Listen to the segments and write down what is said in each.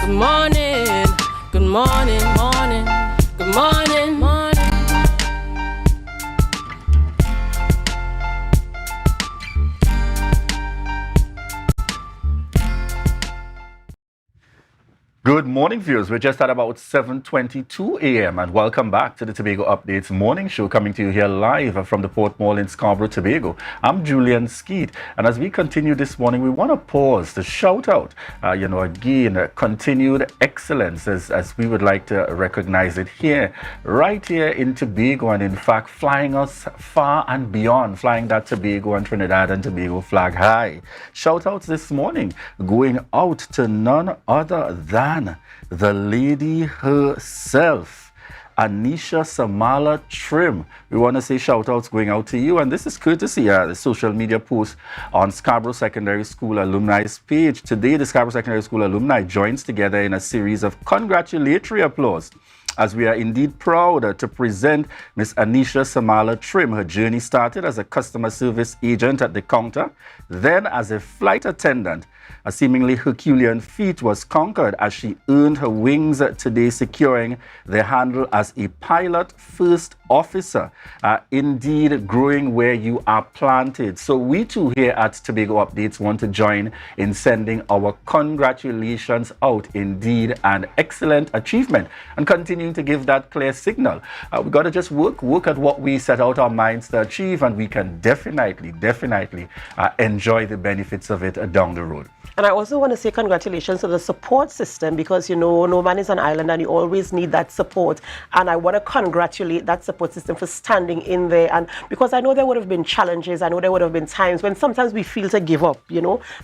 Good morning, good morning, morning, good morning, morning. Good morning, viewers. We're just at about 7:22 a.m. and welcome back to the Tobago Updates morning show, coming to you here live from the Port Mall in Scarborough, Tobago. I'm Julien Skeete, and as we continue this morning, we want to pause to shout out, again, continued excellence as we would like to recognize it here, right here in Tobago, and in fact, flying us far and beyond, flying that Tobago and Trinidad and Tobago flag high. Shout outs this morning going out to none other than the lady herself, Anisha Samala Trim. We want to say shout outs going out to you, and this is courtesy the social media post on Scarborough Secondary School alumni's page. Today, the Scarborough Secondary School alumni joins together in a series of congratulatory applause, as we are indeed proud to present Miss Anisha Samala Trim. Her journey started as a customer service agent at the counter, then as a flight attendant. A seemingly Herculean feat was conquered as she earned her wings today, securing the handle as a pilot first officer. Indeed, growing where you are planted. So we too here at Tobago Updates want to join in sending our congratulations out. Indeed, an excellent achievement, and continuing to give that clear signal. We got to just work at what we set out our minds to achieve, and we can definitely enjoy the benefits of it down the road. And I also want to say congratulations to the support system, because, no man is an island and you always need that support. And I want to congratulate that support system for standing in there. And because I know there would have been challenges, I know there would have been times when sometimes we feel to give up,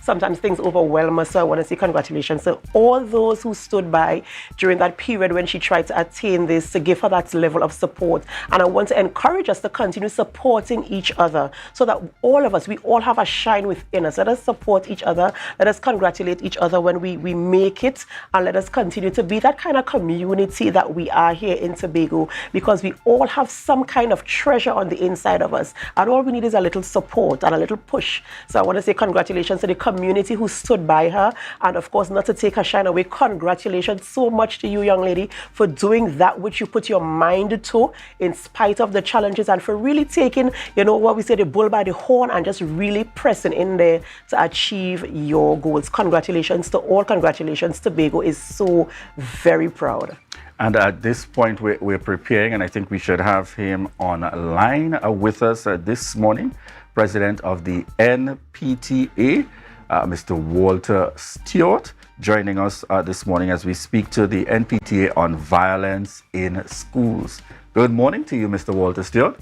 sometimes things overwhelm us. So I want to say congratulations to all those who stood by during that period when she tried to attain this, to give her that level of support. And I want to encourage us to continue supporting each other, so that all of us, we all have a shine within us. Let us support each other. Let us congratulate each other when we make it, and let us continue to be that kind of community that we are here in Tobago, because we all have some kind of treasure on the inside of us, and all we need is a little support and a little push. So I want to say congratulations to the community who stood by her, and of course, not to take her shine away, congratulations so much to you, young lady, for doing that which you put your mind to in spite of the challenges, and for really taking, what we say, the bull by the horn, and just really pressing in there to achieve your goals. Congratulations to all. Congratulations. Tobago is so very proud. And at this point, we're preparing, and I think we should have him online with us this morning, President of the NPTA, Mr. Walter Stewart, joining us this morning as we speak to the NPTA on violence in schools. Good morning to you, Mr. Walter Stewart.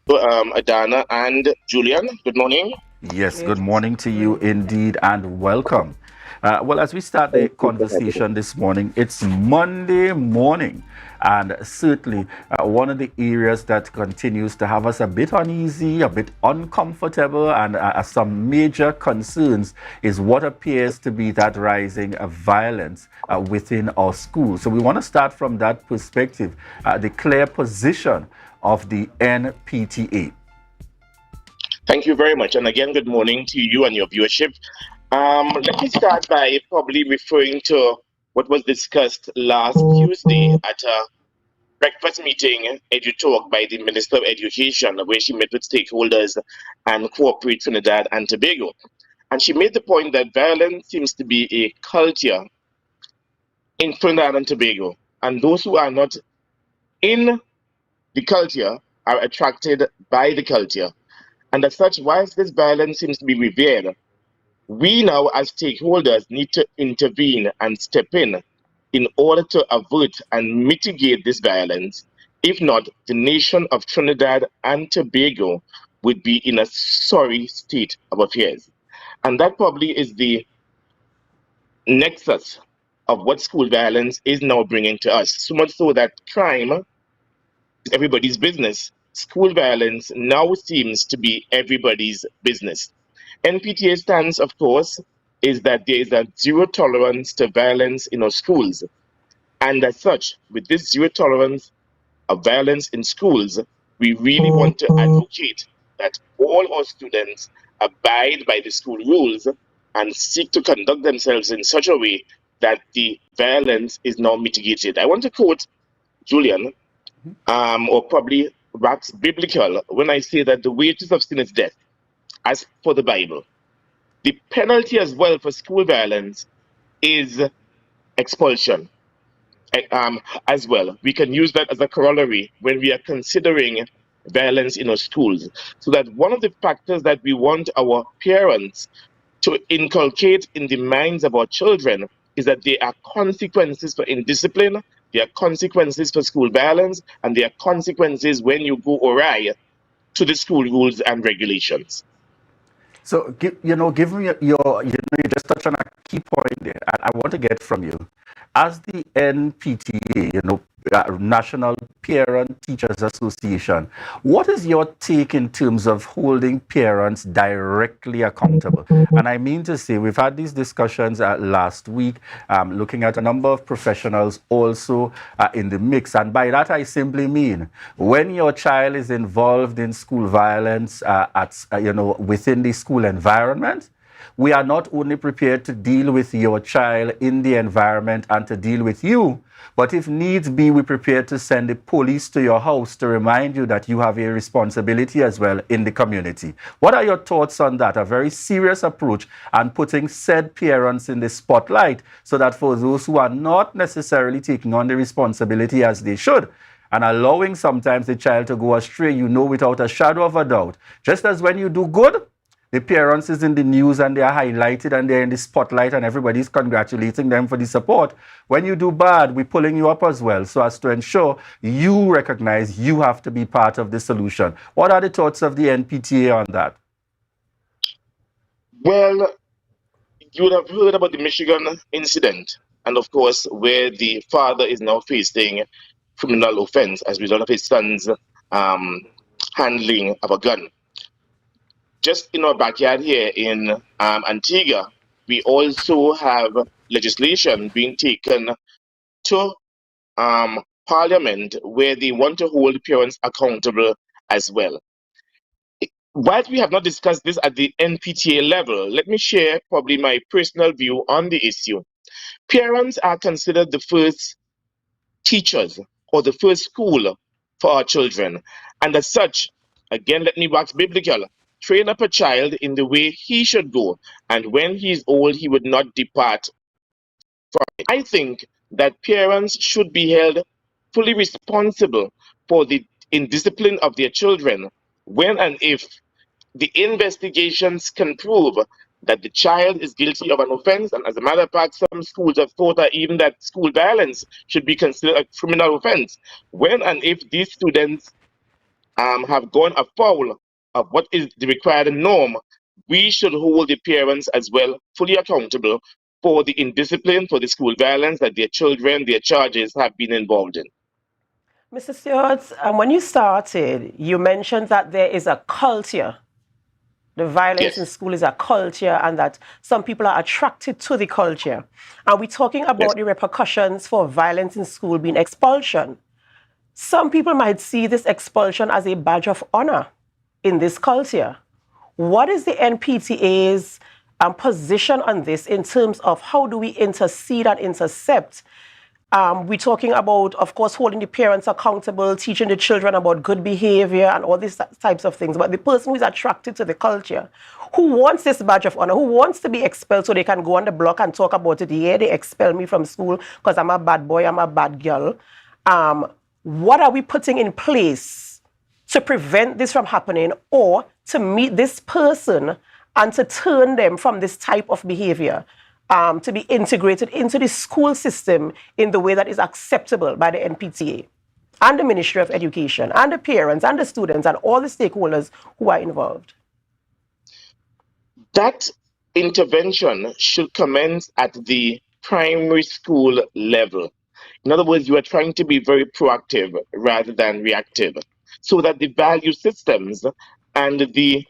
Adanna and Julien, good morning. Yes, good morning to you indeed, and welcome. Well, as we start the conversation this morning, it's Monday morning, and certainly one of the areas that continues to have us a bit uneasy, a bit uncomfortable, and some major concerns is what appears to be that rising violence within our schools. So we want to start from that perspective, the clear position of the NPTA. Thank you very much. And again, good morning to you and your viewership. Let me start by probably referring to what was discussed last Tuesday at a breakfast meeting, EduTalk, by the Minister of Education, where she met with stakeholders and corporate Trinidad and Tobago. And she made the point that violence seems to be a culture in Trinidad and Tobago. And those who are not in the culture are attracted by the culture. And as such, whilst this violence seems to be revered, we now as stakeholders need to intervene and step in order to avert and mitigate this violence. If not, the nation of Trinidad and Tobago would be in a sorry state of affairs. And that probably is the nexus of what school violence is now bringing to us. So much so that crime is everybody's business. School violence now seems to be everybody's business. NPTA stance, of course, is that there is a zero tolerance to violence in our schools. And as such, with this zero tolerance of violence in schools, we really want to advocate that all our students abide by the school rules and seek to conduct themselves in such a way that the violence is now mitigated. I want to quote Julian, or probably wax biblical, when I say that the wages of sin is death, as for the Bible. The penalty as well for school violence is expulsion. As well. We can use that as a corollary when we are considering violence in our schools. So that one of the factors that we want our parents to inculcate in the minds of our children is that there are consequences for indiscipline, there are consequences for school violence, and there are consequences when you go awry to the school rules and regulations. So, give me you just touched on a key point there, and I want to get from you, as the NPTA, National Parent Teachers Association, what is your take in terms of holding parents directly accountable? And I mean to say, we've had these discussions last week, looking at a number of professionals also in the mix. And by that, I simply mean when your child is involved in school violence within the school environment, we are not only prepared to deal with your child in the environment and to deal with you, but if needs be, we're prepared to send the police to your house to remind you that you have a responsibility as well in the community. What are your thoughts on that? A very serious approach and putting said parents in the spotlight so that for those who are not necessarily taking on the responsibility as they should, and allowing sometimes the child to go astray, without a shadow of a doubt, just as when you do good, the parents is in the news and they are highlighted and they're in the spotlight and everybody's congratulating them for the support. When you do bad, we're pulling you up as well, so as to ensure you recognize you have to be part of the solution. What are the thoughts of the NPTA on that? Well, you would have heard about the Michigan incident, and of course, where the father is now facing criminal offense as a result of his son's handling of a gun. Just in our backyard here in Antigua, we also have legislation being taken to Parliament where they want to hold parents accountable as well. While we have not discussed this at the NPTA level, let me share probably my personal view on the issue. Parents are considered the first teachers or the first school for our children. And as such, again, let me wax biblical. Train up a child in the way he should go, and when he is old, he would not depart from it. I think that parents should be held fully responsible for the indiscipline of their children when and if the investigations can prove that the child is guilty of an offense. And as a matter of fact, some schools have thought that even that school violence should be considered a criminal offense. When and if these students have gone afoul of what is the required norm, we should hold the parents as well fully accountable for the indiscipline, for the school violence that their children, their charges have been involved in. Mr. Stewart, when you started, you mentioned that there is a culture. The violence in school is a culture, and that some people are attracted to the culture. And we're talking about the repercussions for violence in school being expulsion. Some people might see this expulsion as a badge of honor in this culture. What is the NPTA's position on this in terms of how do we intercede and intercept? We're talking about, of course, holding the parents accountable, teaching the children about good behavior and all these types of things. But the person who is attracted to the culture, who wants this badge of honor, who wants to be expelled so they can go on the block and talk about it, yeah, they expel me from school because I'm a bad boy, I'm a bad girl. What are we putting in place to prevent this from happening, or to meet this person and to turn them from this type of behavior to be integrated into the school system in the way that is acceptable by the NPTA and the Ministry of Education and the parents and the students and all the stakeholders who are involved? That intervention should commence at the primary school level. In other words, you are trying to be very proactive rather than reactive, so that the value systems and the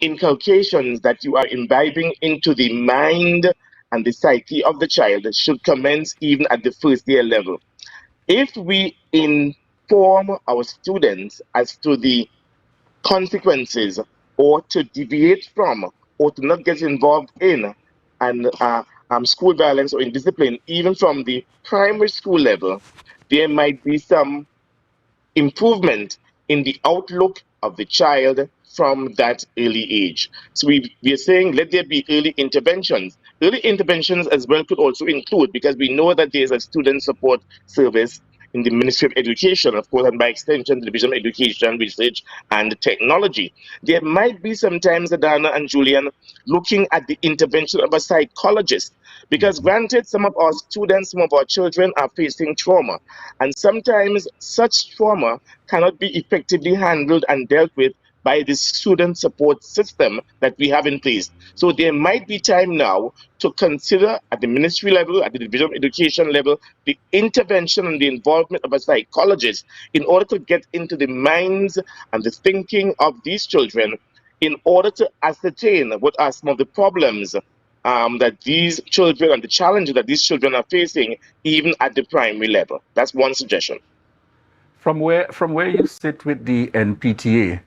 inculcations that you are imbibing into the mind and the psyche of the child should commence even at the first year level. If we inform our students as to the consequences or to deviate from or to not get involved in and school violence or indiscipline, even from the primary school level, there might be some improvement in the outlook of the child from that early age. So we are saying let there be early interventions. Early interventions as well could also include, because we know that there's a student support service in the Ministry of Education, of course, and by extension, the Division of Education, Research, and Technology. There might be sometimes, Adanna and Julian, looking at the intervention of a psychologist, because granted, some of our students, some of our children are facing trauma, and sometimes such trauma cannot be effectively handled and dealt with by the student support system that we have in place. So there might be time now to consider at the ministry level, at the Division of Education level, the intervention and the involvement of a psychologist in order to get into the minds and the thinking of these children in order to ascertain what are some of the problems that these children and the challenges that these children are facing even at the primary level. That's one suggestion. From where you sit with the NPTA,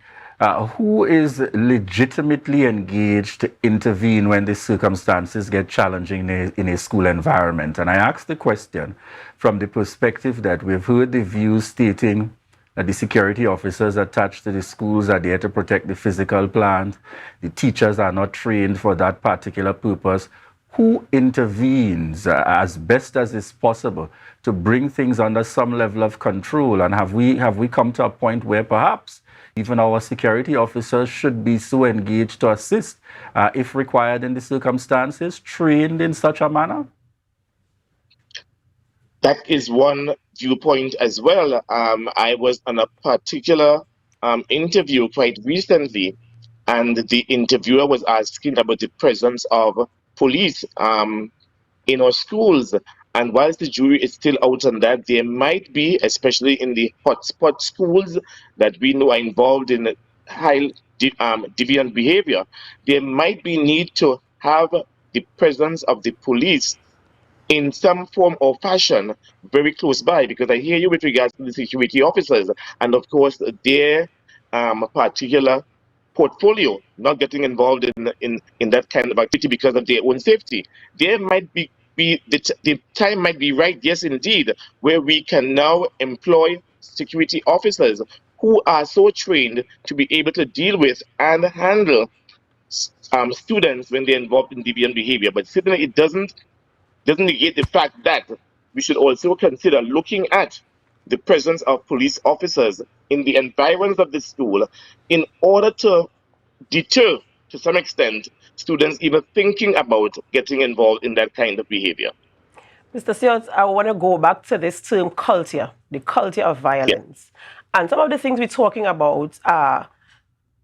who is legitimately engaged to intervene when the circumstances get challenging in a school environment? And I ask the question from the perspective that we've heard the views stating that the security officers attached to the schools are there to protect the physical plant. The teachers are not trained for that particular purpose. Who intervenes as best as is possible to bring things under some level of control? And have we come to a point where perhaps even our security officers should be so engaged to assist, if required in the circumstances, trained in such a manner? That is one viewpoint as well. I was on a particular interview quite recently, and the interviewer was asking about the presence of police in our schools. And whilst the jury is still out on that, there might be, especially in the hotspot schools that we know are involved in high deviant behavior, there might be need to have the presence of the police in some form or fashion very close by, because I hear you with regards to the security officers and of course their particular portfolio not getting involved in that kind of activity because of their own safety. There might be the time might be right, yes indeed, where we can now employ security officers who are so trained to be able to deal with and handle students when they're involved in deviant behavior. But certainly it doesn't negate the fact that we should also consider looking at the presence of police officers in the environs of the school in order to deter, to some extent, students even thinking about getting involved in that kind of behavior. Mr. Stewart, I want to go back to this term culture, the culture of violence. Yeah. And some of the things we're talking about are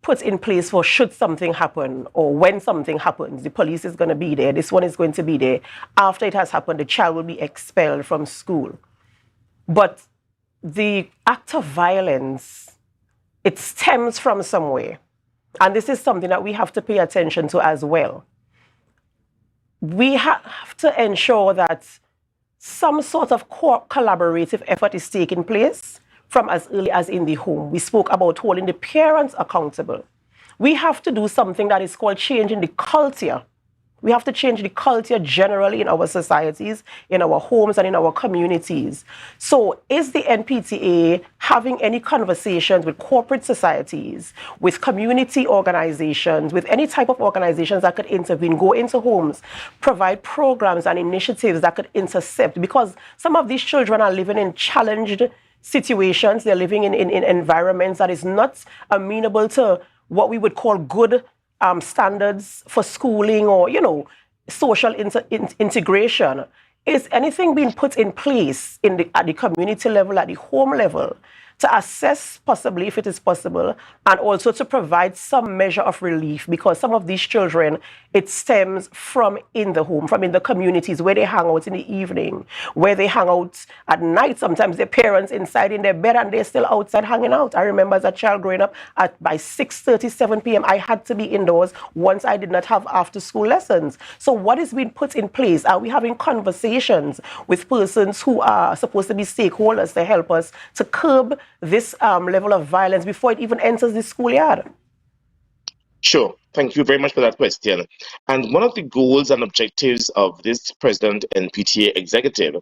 put in place for should something happen or when something happens. The police is going to be there. This one is going to be there. After it has happened, the child will be expelled from school. But the act of violence, it stems from somewhere. And this is something that we have to pay attention to as well. We have to ensure that some sort of collaborative effort is taking place from as early as in the home. We spoke about holding the parents accountable. We have to do something that is called changing the culture. We have to change the culture generally in our societies, in our homes, and in our communities. So is the NPTA having any conversations with corporate societies, with community organizations, with any type of organizations that could intervene, go into homes, provide programs and initiatives that could intercept? Because some of these children are living in challenged situations. They're living in environments that is not amenable to what we would call good standards for schooling or, social integration. Is anything being put in place at the community level, at the home level, to assess possibly if it is possible, and also to provide some measure of relief? Because some of these children, it stems from in the home, from in the communities where they hang out in the evening, where they hang out at night. Sometimes their parents inside in their bed and they're still outside hanging out. I remember as a child growing up, by 6:30, 7 p.m., I had to be indoors once I did not have after school lessons. So what is being put in place? Are we having conversations with persons who are supposed to be stakeholders to help us to curb this level of violence before it even enters the schoolyard? Sure. Thank you very much for that question. And one of the goals and objectives of this President NPTA executive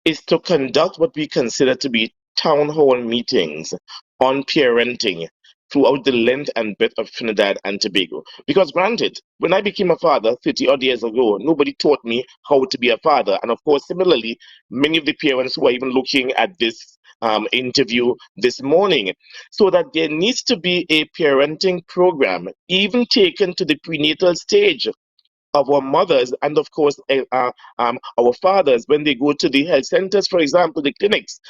is to conduct what we consider to be town hall meetings on parenting throughout the length and breadth of Trinidad and Tobago. Because granted, when I became a father 30 odd years ago, nobody taught me how to be a father. And of course, similarly, many of the parents who are even looking at this interview this morning, so that there needs to be a parenting program, even taken to the prenatal stage of our mothers and of course our fathers when they go to the health centers, for example, the clinics,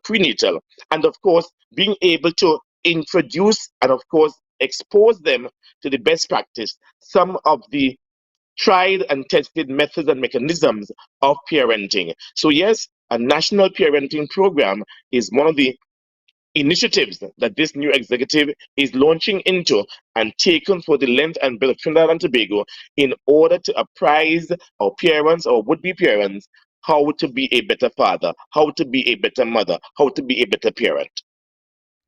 prenatal, and of course being able to introduce and of course expose them to the best practice, some of the tried and tested methods and mechanisms of parenting. So yes, a national parenting program is one of the initiatives that this new executive is launching into and taken for the length and breadth of Trinidad and Tobago in order to apprise our parents or would-be parents how to be a better father, how to be a better mother, how to be a better parent.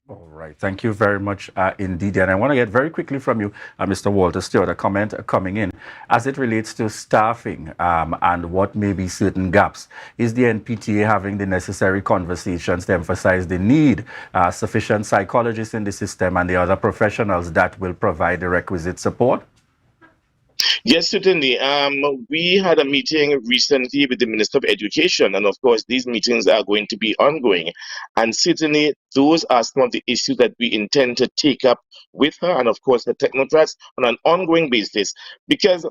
All right. Thank you very much indeed. And I want to get very quickly from you, Mr. Walter Stewart, a comment coming in as it relates to staffing and what may be certain gaps. Is the NPTA having the necessary conversations to emphasize the need sufficient psychologists in the system and the other professionals that will provide the requisite support? Yes, certainly. We had a meeting recently with the Minister of Education, and of course, these meetings are going to be ongoing. And certainly, those are some of the issues that we intend to take up with her and, of course, the technocrats on an ongoing basis. Because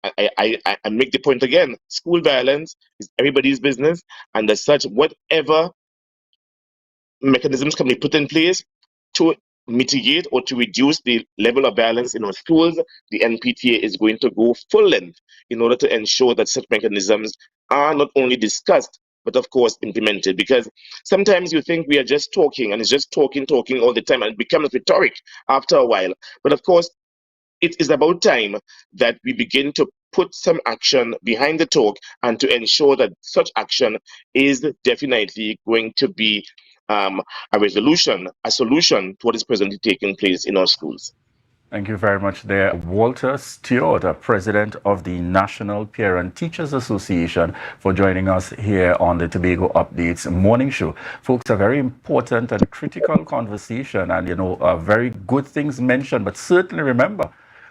I make the point again, school violence is everybody's business, and as such, whatever mechanisms can be put in place to mitigate or to reduce the level of violence in our schools, the NPTA is going to go full length in order to ensure that such mechanisms are not only discussed, but of course implemented. Because sometimes you think we are just talking and it's just talking all the time and it becomes rhetoric after a while. But of course, it is about time that we begin to put some action behind the talk and to ensure that such action is definitely going to be a resolution, a solution to what is presently taking place in our schools. Thank you very much there. Walter Stewart, President of the National Parent Teachers Association, for joining us here on the Tobago Updates morning show. Folks, a very important and critical conversation and, very good things mentioned, but certainly remember,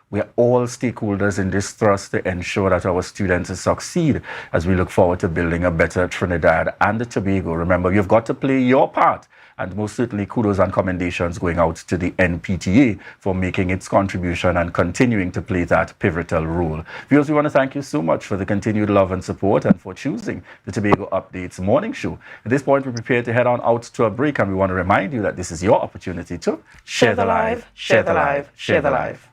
we are all stakeholders in this thrust to ensure that our students succeed as we look forward to building a better Trinidad and Tobago. Remember, you've got to play your part, and most certainly kudos and commendations going out to the NPTA for making its contribution and continuing to play that pivotal role. Viewers, we want to thank you so much for the continued love and support and for choosing the Tobago Updates morning show. At this point, we're prepared to head on out to a break, and we want to remind you that this is your opportunity to share the live, share the live, share the live.